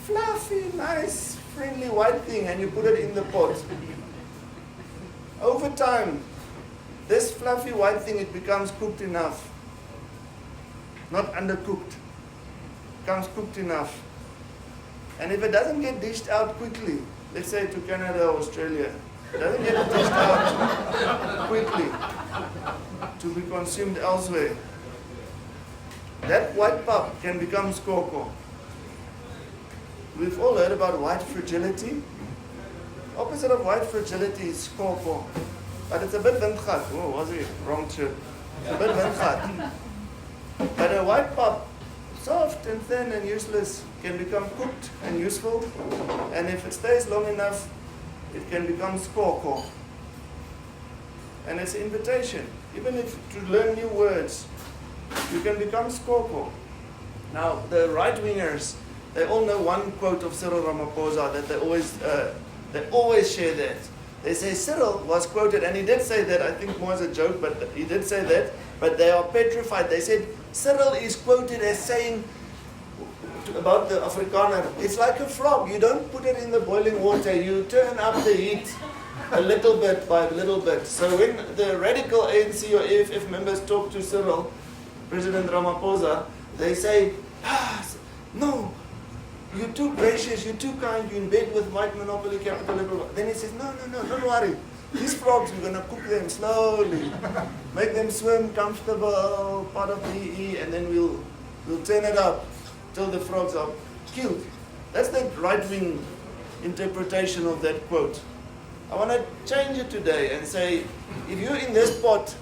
Speaker 1: fluffy, nice, friendly white thing and you put it in the pot. Over time, this fluffy white thing, it becomes cooked enough. Not undercooked. It becomes cooked enough. And if it doesn't get dished out quickly, let's say to Canada or Australia, it doesn't get dished out quickly to be consumed elsewhere, that white pap can become skoko. We've all heard about white fragility. Opposite of white fragility is skoko. But it's a bit windgat. Oh, was it? Wrong chip. It's a bit windgat. But a white pap, soft and thin and useless, can become cooked and useful. And if it stays long enough, it can become skoko. And it's an invitation. Even if to learn new words, you can become skoko. Now, the right-wingers, they all know one quote of Cyril Ramaphosa that they always share that. They say Cyril was quoted, and he did say that, I think more as a joke, but he did say that, but they are petrified. They said Cyril is quoted as saying about the Afrikaner, it's like a frog. You don't put it in the boiling water, you turn up the heat a little bit by little bit. So when the radical ANC or AFF members talk to Cyril, President Ramaphosa, they say, no, you're too gracious, you're too kind, you're in bed with white monopoly capital. Then he says, no, don't worry. These frogs, we're going to cook them slowly, make them swim comfortable, part of the EE, and then we'll turn it up till the frogs are killed. That's the right-wing interpretation of that quote. I want to change it today and say, if you're in this pot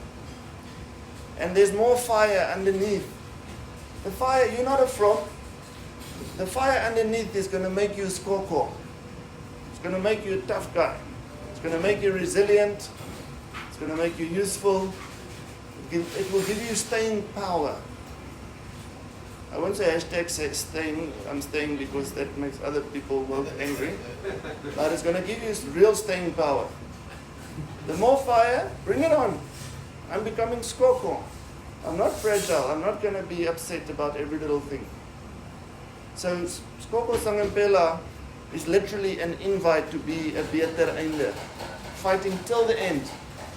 Speaker 1: and there's more fire underneath, the fire, you're not a frog. The fire underneath is going to make you a skoko. It's going to make you a tough guy. It's going to make you resilient. It's going to make you useful. It will give you staying power. I won't say hashtag staying, I'm staying because that makes other people world angry. But it's going to give you real staying power. The more fire, bring it on. I'm becoming skoko. I'm not fragile. I'm not going to be upset about every little thing. So skoko sangempela is literally an invite to be a beter einde. Fighting till the end.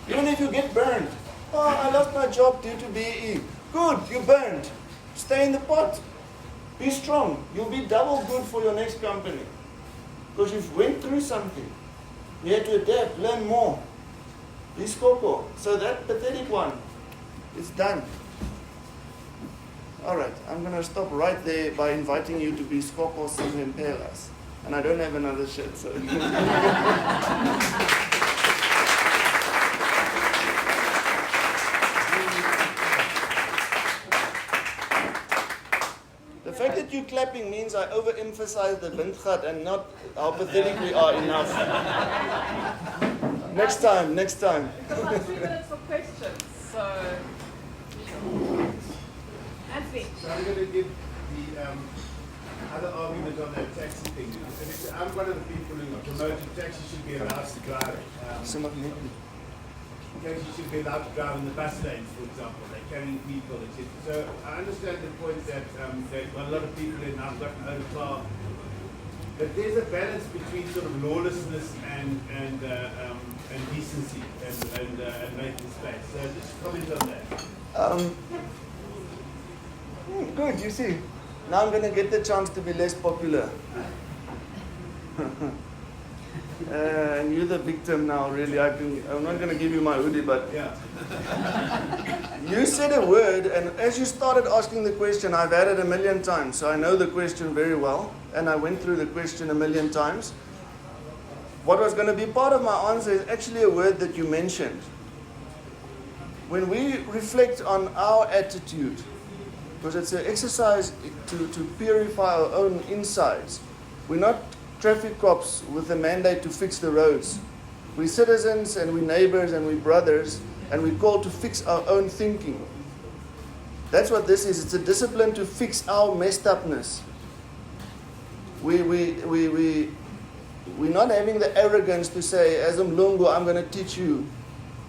Speaker 1: Even if you get burned. Oh, I lost my job due to BE. Good, you burned. Stay in the pot. Be strong. You'll be double good for your next company. Because you've went through something. You had to adapt, learn more. Be skoko. So that pathetic one is done. Alright, I'm going to stop right there by inviting you to be skoko sangimpelas. And I don't have another shirt, so... The fact that you're clapping means I overemphasize the windgat and not how pathetic we are enough. Next time.
Speaker 3: We still have 2 minutes for questions, so... Anthony.
Speaker 2: So I'm going to give the other argument on that taxi thing. I'm one of the people who promoted taxis should be allowed to drive. Taxis should be allowed to drive in the bus lanes, for example. They're carrying people, etc. So I understand the point that they've got a lot of people in now got an own car. But there's a balance between sort of lawlessness and decency and making space. So just comment on that.
Speaker 1: Good, you see. Now I'm going to get the chance to be less popular. And you're the victim now, really. I'm not going to give you my hoodie, but...
Speaker 2: Yeah.
Speaker 1: You said a word, and as you started asking the question, I've had it 1,000,000 times, so I know the question very well, and I went through the question 1,000,000 times. What was going to be part of my answer is actually a word that you mentioned. When we reflect on our attitude, because it's an exercise to purify our own insides. We're not traffic cops with a mandate to fix the roads. We're citizens and we're neighbors and we're brothers, and we're called to fix our own thinking. That's what this is. It's a discipline to fix our messed upness. We're not having the arrogance to say, as Umlungu, I'm going to teach you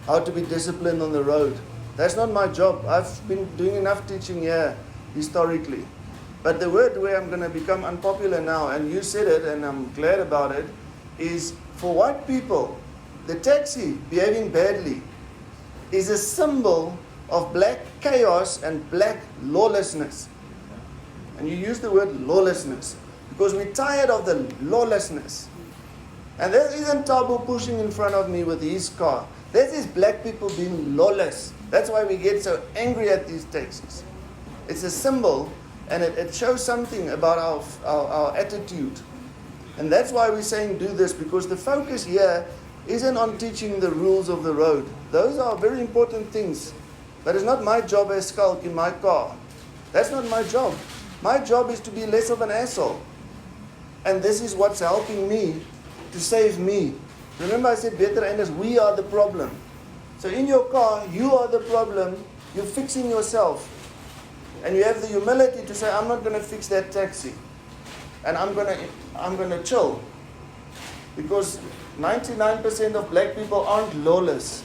Speaker 1: how to be disciplined on the road. That's not my job. I've been doing enough teaching here historically. But the word where I'm going to become unpopular now, and you said it and I'm glad about it, is for white people, the taxi behaving badly is a symbol of black chaos and black lawlessness. And you use the word lawlessness because we're tired of the lawlessness. And that isn't Tabu pushing in front of me with his car. That is black people being lawless. That's why we get so angry at these taxis. It's a symbol, and it shows something about our attitude. And that's why we're saying do this, because the focus here isn't on teaching the rules of the road. Those are very important things. But it's not my job as Schalk in my car. That's not my job. My job is to be less of an asshole. And this is what's helping me to save me. Remember I said better enders, we are the problem. So in your car, you are the problem. You're fixing yourself. And you have the humility to say, I'm not going to fix that taxi. and I'm gonna chill. Because 99% of black people aren't lawless.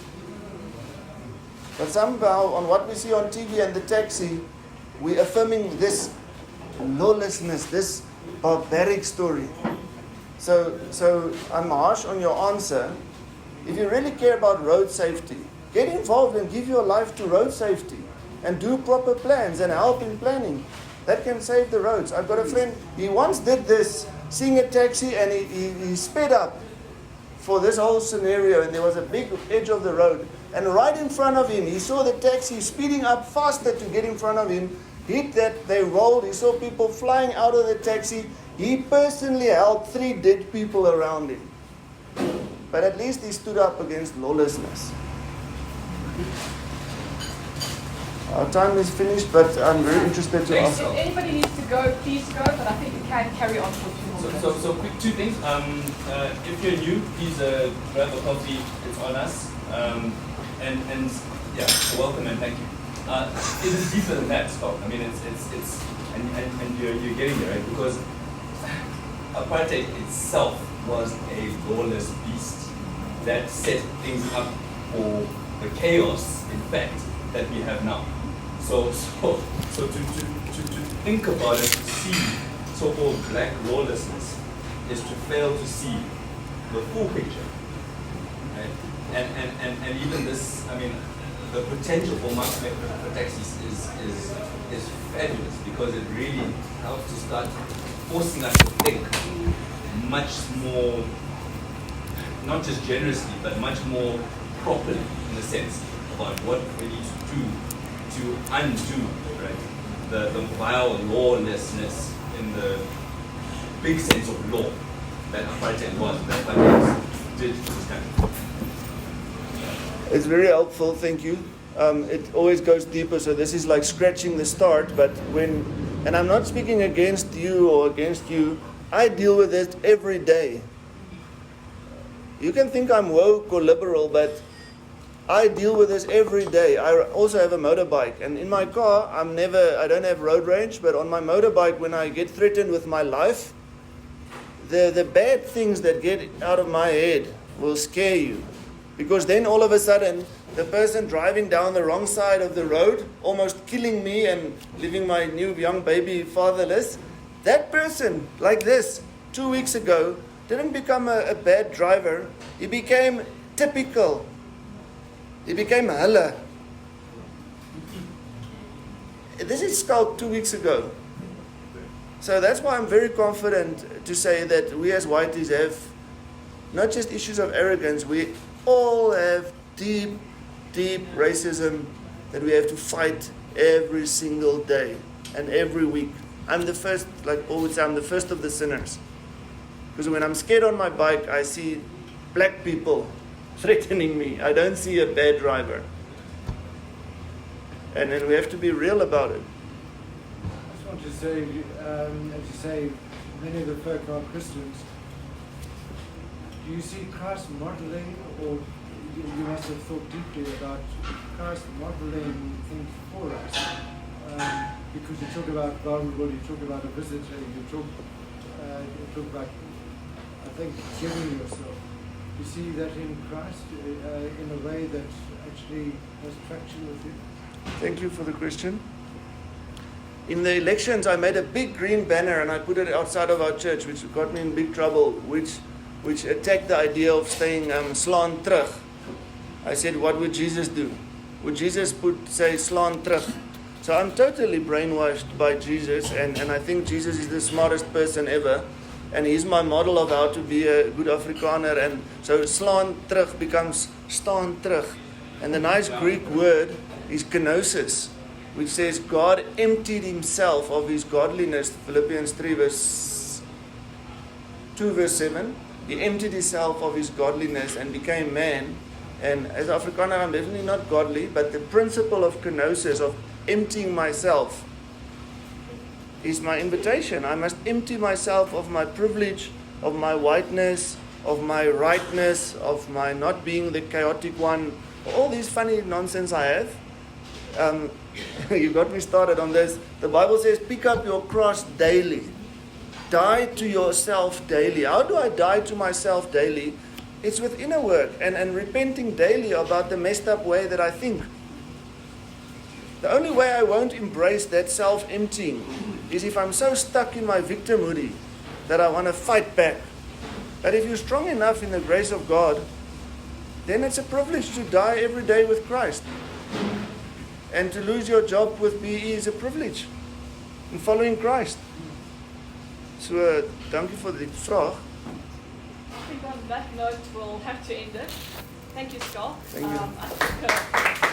Speaker 1: But somehow, on what we see on TV and the taxi, we're affirming this lawlessness, this barbaric story. So I'm harsh on your answer. If you really care about road safety, get involved and give your life to road safety. And do proper plans and help in planning. That can save the roads. I've got a friend, he once did this, seeing a taxi, and he sped up for this whole scenario, and there was a big edge of the road. And right in front of him, he saw the taxi speeding up faster to get in front of him, hit that, they rolled, he saw people flying out of the taxi. He personally helped 3 dead people around him. But at least he stood up against lawlessness. Our time is finished, but I'm very interested to ask.
Speaker 3: If anybody needs to go, please go, but I think we can carry on for 2 more minutes.
Speaker 4: So quick 2 things. If you're new, please grab a coffee. It's on us. And yeah, welcome and thank you. It is deeper than that, Schalk. I mean, it's and you're getting there, right? Because apartheid itself was a lawless beast that set things up for the chaos, in fact, that we have now. So to think about it, to see so-called black lawlessness is to fail to see the full picture, right? And even this, I mean, the potential for taxis is fabulous, because it really helps to start forcing us to think much more, not just generously, but much more properly, in a sense, about what we need to do to undo, right, the vile lawlessness in the big sense of law that apartheid was, that apartheid did to this country.
Speaker 1: It's very helpful, thank you. It always goes deeper, so this is like scratching the start, but and I'm not speaking against you or against you, I deal with it every day. You can think I'm woke or liberal, but I deal with this every day. I also have a motorbike, and in my car, I don't have road rage, but on my motorbike, when I get threatened with my life, the bad things that get out of my head will scare you. Because then all of a sudden, the person driving down the wrong side of the road, almost killing me and leaving my new young baby fatherless, that person, like this, 2 weeks ago, didn't become a bad driver. He became typical. He became hulle. This is Schalk 2 weeks ago. So that's why I'm very confident to say that we as whiteys have not just issues of arrogance, we all have deep, deep racism that we have to fight every single day and every week. I'm the first, like always, I'm the first of the sinners. Because when I'm scared on my bike, I see black people threatening me. I don't see a bad driver. And then we have to be real about it.
Speaker 5: I just want to say, as you say, many of the folk are Christians. Do you see Christ modeling, or you must have thought deeply about Christ modeling things for us? Because you talk about vulnerable, you talk about a visitor, you talk about, I think, giving yourself. Do you see that in Christ in a way that actually has traction with you?
Speaker 1: Thank you for the question. In the elections, I made a big green banner and I put it outside of our church, which got me in big trouble, which attacked the idea of staying slaan terug. I said, what would Jesus do? Would Jesus say slaan terug? So I'm totally brainwashed by Jesus, and I think Jesus is the smartest person ever. And he's my model of how to be a good Afrikaner. And so slaan terug becomes staan terug. And the nice Greek word is kenosis, which says God emptied himself of his godliness. Philippians 3 verse 2 verse 7. He emptied himself of his godliness and became man. And as Afrikaner, I'm definitely not godly, but the principle of kenosis, of emptying myself, is my invitation. I must empty myself of my privilege, of my whiteness, of my rightness, of my not being the chaotic one, all these funny nonsense I have. You got me started on this. The Bible says, pick up your cross daily. die to yourself daily. How do I die to myself daily? It's with inner work and repenting daily about the messed up way that I think. The only way I won't embrace that self-emptying is if I'm so stuck in my victimhood that I want to fight back. But if you're strong enough in the grace of God, then it's a privilege to die every day with Christ. And to lose your job with BE is a privilege in following Christ. So, dankie vir die vraag.
Speaker 3: I think on that note we'll have to end it. Thank you, Schalk.
Speaker 1: Thank you.
Speaker 3: I think,